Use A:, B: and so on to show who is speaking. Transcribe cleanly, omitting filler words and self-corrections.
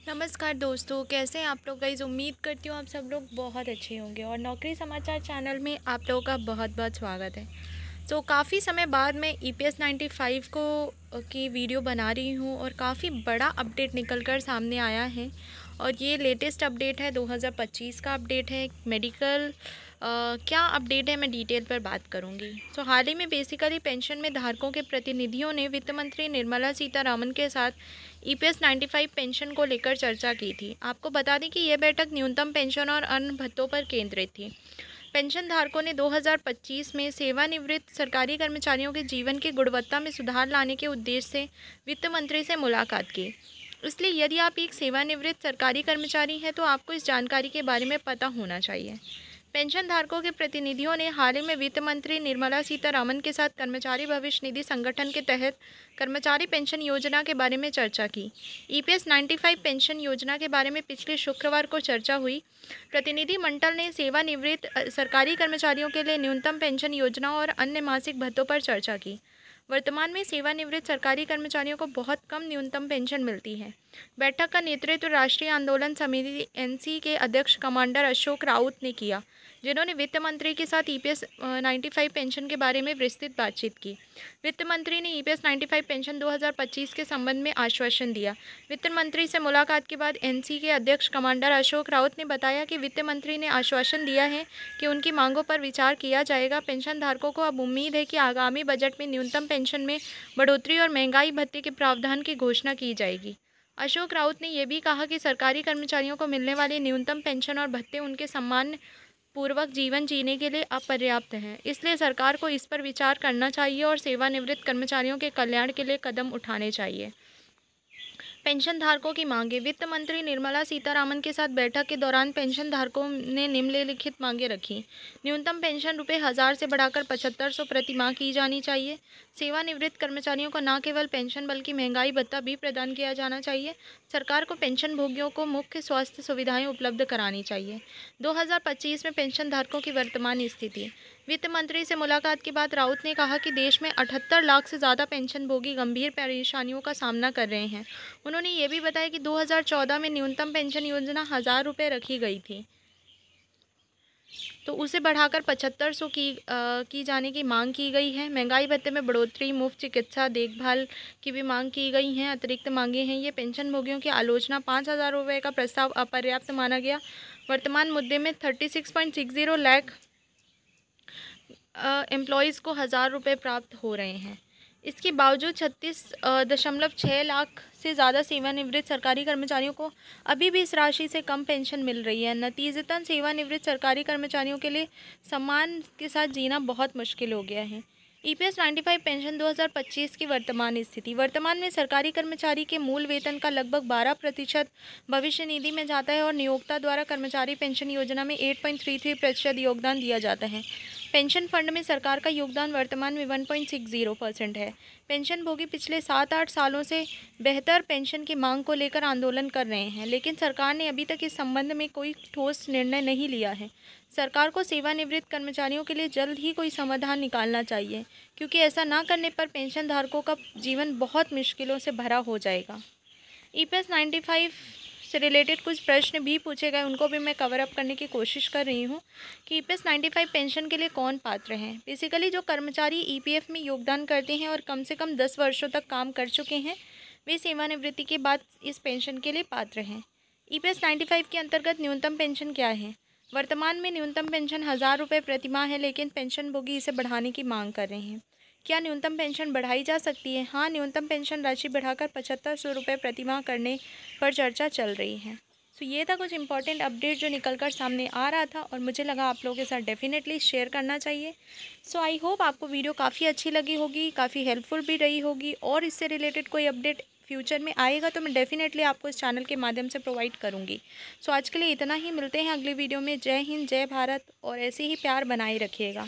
A: नमस्कार दोस्तों, कैसे हैं आप लोग। गाइस उम्मीद करती हूँ आप सब लोग बहुत अच्छे होंगे और नौकरी समाचार चैनल में आप लोगों का बहुत बहुत स्वागत है। तो काफ़ी समय बाद मैं EPS 95 की वीडियो बना रही हूँ और काफ़ी बड़ा अपडेट निकल कर सामने आया है। और ये लेटेस्ट अपडेट है, 2025 का अपडेट है। मेडिकल क्या अपडेट है, मैं डिटेल पर बात करूँगी। तो हाल ही में बेसिकली पेंशन में धारकों के प्रतिनिधियों ने वित्त मंत्री निर्मला सीतारामन के साथ EPS 95 पेंशन को लेकर चर्चा की थी। आपको बता दें कि यह बैठक न्यूनतम पेंशन और अन्य भत्तों पर केंद्रित थी। पेंशन धारकों ने 2025 में सेवानिवृत्त सरकारी कर्मचारियों के जीवन की गुणवत्ता में सुधार लाने के उद्देश्य से वित्त मंत्री से मुलाकात की। इसलिए यदि आप एक सेवानिवृत्त सरकारी कर्मचारी हैं तो आपको इस जानकारी के बारे में पता होना चाहिए। पेंशन धारकों के प्रतिनिधियों ने हाल ही में वित्त मंत्री निर्मला सीतारामन के साथ कर्मचारी भविष्य निधि संगठन के तहत कर्मचारी पेंशन योजना के बारे में चर्चा की। EPS 95 पेंशन योजना के बारे में पिछले शुक्रवार को चर्चा हुई। प्रतिनिधिमंडल ने सेवानिवृत्त सरकारी कर्मचारियों के लिए न्यूनतम पेंशन योजना और अन्य मासिक भत्तों पर चर्चा की। वर्तमान में सेवानिवृत्त सरकारी कर्मचारियों को बहुत कम न्यूनतम पेंशन मिलती है। बैठक का नेतृत्व राष्ट्रीय आंदोलन समिति NC के अध्यक्ष कमांडर अशोक राउत ने किया, जिन्होंने वित्त मंत्री के साथ EPS 95 पेंशन के बारे में विस्तृत बातचीत की। वित्त मंत्री ने EPS 95 पेंशन 2025 के संबंध में आश्वासन दिया। वित्त मंत्री से मुलाकात के बाद NC के अध्यक्ष कमांडर अशोक राउत ने बताया कि वित्त मंत्री ने आश्वासन दिया है कि उनकी मांगों पर विचार किया जाएगा। पेंशन धारकों को अब उम्मीद है कि आगामी बजट में न्यूनतम पेंशन में बढ़ोतरी और महंगाई भत्ते के प्रावधान की घोषणा की जाएगी। अशोक राउत ने यह भी कहा कि सरकारी कर्मचारियों को मिलने वाले न्यूनतम पेंशन और भत्ते उनके सम्मान पूर्वक जीवन जीने के लिए अपर्याप्त हैं। इसलिए सरकार को इस पर विचार करना चाहिए और सेवानिवृत्त कर्मचारियों के कल्याण के लिए कदम उठाने चाहिए। पेंशन धारकों की मांगे। वित्त मंत्री निर्मला सीतारामन के साथ बैठक के दौरान पेंशन धारकों ने निम्नलिखित मांगे रखी। न्यूनतम पेंशन ₹1000 से बढ़ाकर 7500 प्रति माह की जानी चाहिए। सेवानिवृत्त कर्मचारियों को न केवल पेंशन बल्कि महंगाई भत्ता भी प्रदान किया जाना चाहिए। सरकार को पेंशन भोगियों को मुख्य स्वास्थ्य सुविधाएं उपलब्ध करानी चाहिए। 2025 में पेंशन धारकों की वर्तमान स्थिति। वित्त मंत्री से मुलाकात के बाद राउत ने कहा कि देश में 78 लाख से ज़्यादा पेंशनभोगी गंभीर परेशानियों का सामना कर रहे हैं। उन्होंने ये भी बताया कि 2014 में न्यूनतम पेंशन योजना 1000 रुपये रखी गई थी, तो उसे बढ़ाकर 7500 की जाने की मांग की गई है। महंगाई भत्ते में बढ़ोतरी, मुफ्त चिकित्सा देखभाल की भी मांग की गई हैं। अतिरिक्त मांगे हैं। ये पेंशनभोगियों की आलोचना 5000 रुपये का प्रस्ताव अपर्याप्त माना गया। वर्तमान मुद्दे में 36.60 लाख एम्प्लॉयज़ को 1000 रुपये प्राप्त हो रहे हैं। इसके बावजूद 36.6 लाख से ज़्यादा सेवानिवृत्त सरकारी कर्मचारियों को अभी भी इस राशि से कम पेंशन मिल रही है। नतीजतन सेवानिवृत्त सरकारी कर्मचारियों के लिए सम्मान के साथ जीना बहुत मुश्किल हो गया है। EPS 95 पेंशन 2025 की वर्तमान स्थिति। वर्तमान में सरकारी कर्मचारी के मूल वेतन का लगभग 12% भविष्य निधि में जाता है और नियोक्ता द्वारा कर्मचारी पेंशन योजना में 8.33% योगदान दिया जाता है। पेंशन फंड में सरकार का योगदान वर्तमान में 1.60% है। पेंशनभोगी पिछले 7-8 सालों से बेहतर पेंशन की मांग को लेकर आंदोलन कर रहे हैं, लेकिन सरकार ने अभी तक इस संबंध में कोई ठोस निर्णय नहीं लिया है। सरकार को सेवानिवृत्त कर्मचारियों के लिए जल्द ही कोई समाधान निकालना चाहिए, क्योंकि ऐसा ना करने पर पेंशन धारकों का जीवन बहुत मुश्किलों से भरा हो जाएगा। EPS 95 से रिलेटेड कुछ प्रश्न भी पूछे गए, उनको भी मैं कवर अप करने की कोशिश कर रही हूँ कि EPS 95 पेंशन के लिए कौन पात्र हैं। बेसिकली जो कर्मचारी EPF में योगदान करते हैं और कम से कम 10 वर्षों तक काम कर चुके हैं, वे सेवानिवृत्ति के बाद इस पेंशन के लिए पात्र हैं। EPS 95 के अंतर्गत न्यूनतम पेंशन क्या है। वर्तमान में न्यूनतम पेंशन 1000 रुपये प्रति माह है, लेकिन पेंशनभोगी इसे बढ़ाने की मांग कर रहे हैं। क्या न्यूनतम पेंशन बढ़ाई जा सकती है। हाँ, न्यूनतम पेंशन राशि बढ़ाकर 7500 रुपये प्रति माह करने पर चर्चा चल रही है। सो ये था कुछ इंपॉर्टेंट अपडेट जो निकल कर सामने आ रहा था और मुझे लगा आप लोगों के साथ डेफिनेटली शेयर करना चाहिए। सो आई होप आपको वीडियो काफ़ी अच्छी लगी होगी, काफ़ी हेल्पफुल भी रही होगी, और इससे रिलेटेड कोई अपडेट फ्यूचर में आएगा तो मैं डेफिनेटली आपको इस चैनल के माध्यम से प्रोवाइड करूँगी। सो आज के लिए इतना ही, मिलते हैं अगली वीडियो में। जय हिंद, जय भारत, और ऐसे ही प्यार बनाए रखिएगा।